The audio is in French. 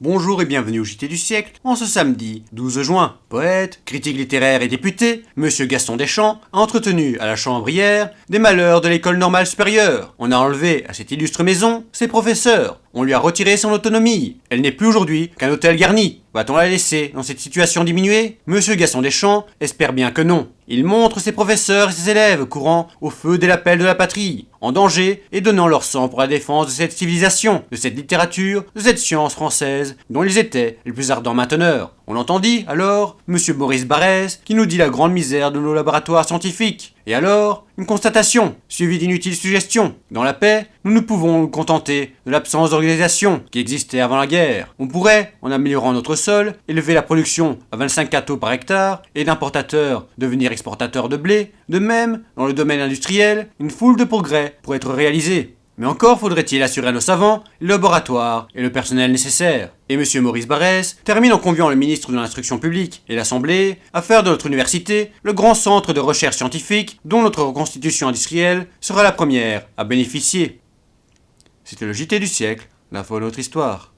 Bonjour et bienvenue au JT du siècle. En ce samedi 12 juin, poète, critique littéraire et député, Monsieur Gaston Deschamps a entretenu à la Chambrière des malheurs de l'école normale supérieure. On a enlevé à cette illustre maison ses professeurs. On lui a retiré son autonomie. Elle n'est plus aujourd'hui qu'un hôtel garni. Va-t-on la laisser dans cette situation diminuée? Monsieur Gaston Deschamps espère bien que non. Il montre ses professeurs et ses élèves courant au feu dès l'appel de la patrie, en danger et donnant leur sang pour la défense de cette civilisation, de cette littérature, de cette science française, dont ils étaient les plus ardents mainteneurs. On entendit alors Monsieur Maurice Barrès qui nous dit la grande misère de nos laboratoires scientifiques. Et alors, une constatation, suivie d'inutiles suggestions. Dans la paix, nous ne pouvons nous contenter de l'absence d'organisation qui existait avant la guerre. On pourrait, en améliorant notre sol, élever la production à 25 cathos par hectare et d'importateurs devenir exportateurs de blé. De même, dans le domaine industriel, une foule de progrès pourrait être réalisée. Mais encore faudrait-il assurer à nos savants les laboratoires et le personnel nécessaire. Et M. Maurice Barrès termine en conviant le ministre de l'Instruction publique et l'Assemblée à faire de notre université le grand centre de recherche scientifique dont notre reconstitution industrielle sera la première à bénéficier. C'était le JT du siècle, l'info de notre histoire.